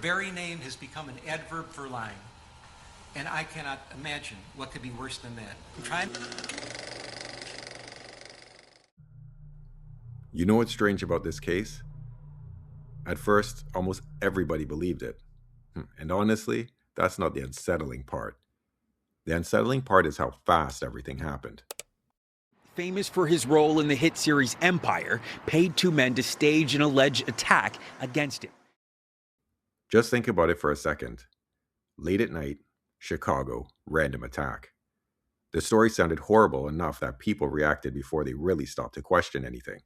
Very name has become an adverb for lying. And I cannot imagine what could be worse than that. You know what's strange about this case? At first, almost everybody believed it. And honestly, that's not the unsettling part. The unsettling part is how fast everything happened. Famous for his role in the hit series Empire, paid two men to stage an alleged attack against him. Just think about it for a second. Late at night, Chicago, random attack. The story sounded horrible enough that people reacted before they really stopped to question anything.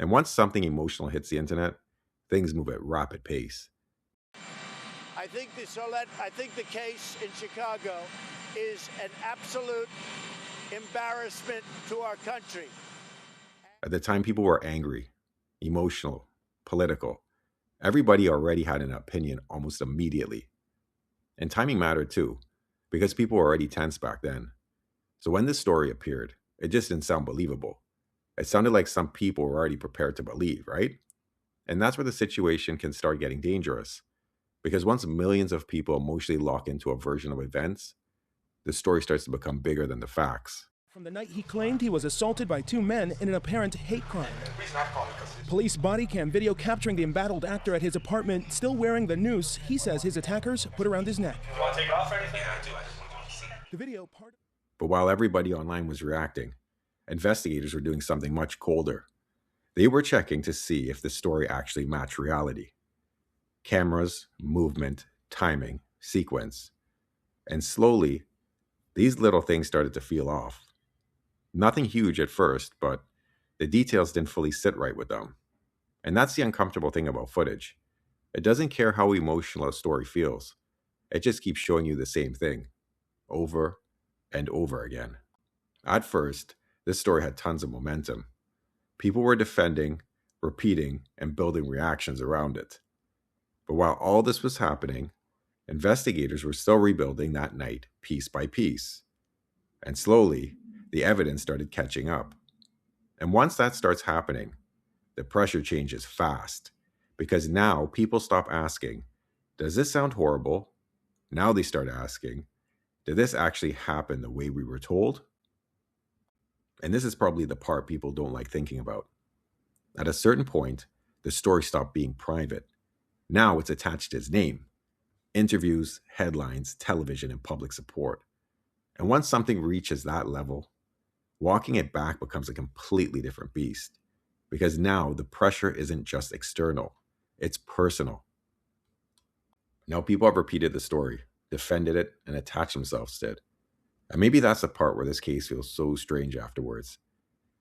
And once something emotional hits the internet, things move at rapid pace. I think the case in Chicago is an absolute embarrassment to our country. At the time, people were angry, emotional, political. Everybody already had an opinion almost immediately. And timing mattered too, because people were already tense back then. So when this story appeared, it just didn't sound believable. It sounded like some people were already prepared to believe, right? And that's where the situation can start getting dangerous. Because once millions of people emotionally lock into a version of events, the story starts to become bigger than the facts. From the night he claimed he was assaulted by two men in an apparent hate crime. Police body cam video capturing the embattled actor at his apartment, still wearing the noose he says his attackers put around his neck. You want to take it off or anything? Yeah, I do. I just want to see. The video part. But while everybody online was reacting, investigators were doing something much colder. They were checking to see if the story actually matched reality. Cameras, movement, timing, sequence. And slowly, these little things started to feel off. Nothing huge at first, but the details didn't fully sit right with them. And that's the uncomfortable thing about footage. It doesn't care how emotional a story feels. It just keeps showing you the same thing, over and over again. At first, this story had tons of momentum. People were defending, repeating, and building reactions around it. But while all this was happening, investigators were still rebuilding that night piece by piece. And slowly, the evidence started catching up. And once that starts happening, the pressure changes fast. Because now people stop asking, does this sound horrible? Now they start asking, did this actually happen the way we were told? And this is probably the part people don't like thinking about. At a certain point, the story stopped being private. Now it's attached to his name. Interviews, headlines, television, and public support. And once something reaches that level, walking it back becomes a completely different beast. Because now the pressure isn't just external, it's personal. Now people have repeated the story, defended it, and attached themselves to it. And maybe that's the part where this case feels so strange afterwards.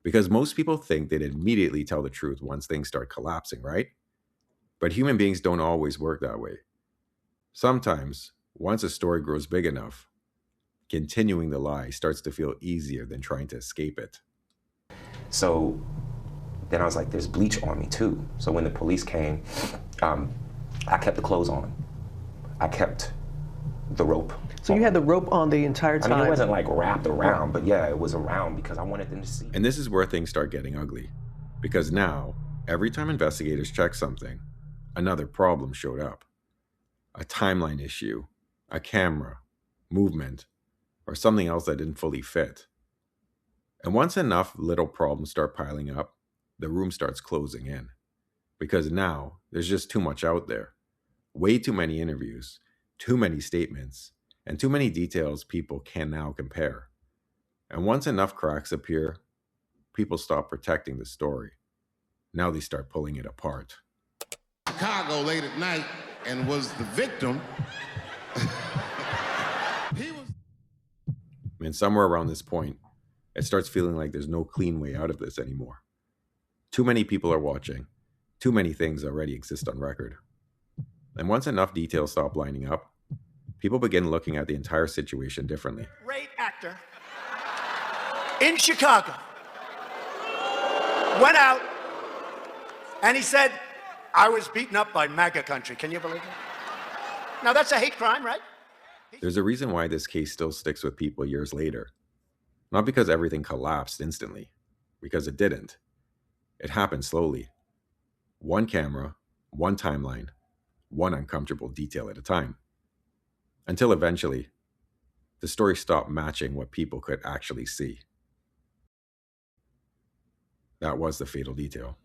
Because most people think they'd immediately tell the truth once things start collapsing, right? But human beings don't always work that way. Sometimes, once a story grows big enough, continuing the lie starts to feel easier than trying to escape it. So then I was like, there's bleach on me too. So when the police came, I kept the clothes on. I kept the rope. So you had the rope on the entire time? I mean, it wasn't like wrapped around, but yeah, it was around because I wanted them to see. And this is where things start getting ugly. Because now, every time investigators check something, another problem showed up. A timeline issue, a camera, movement, or something else that didn't fully fit. And once enough little problems start piling up, the room starts closing in. Because now, there's just too much out there. Way too many interviews, too many statements, and too many details people can now compare. And once enough cracks appear, people stop protecting the story. Now they start pulling it apart. Chicago late at night and was the victim. And somewhere around this point, it starts feeling like there's no clean way out of this anymore. Too many people are watching. Too many things already exist on record. And once enough details stop lining up, people begin looking at the entire situation differently. Great actor in Chicago went out and he said, I was beaten up by MAGA country. Can you believe it? Now that's a hate crime, right? There's a reason why this case still sticks with people years later. Not because everything collapsed instantly, because it didn't. It happened slowly. One camera, one timeline, one uncomfortable detail at a time. Until eventually, the story stopped matching what people could actually see. That was the fatal detail.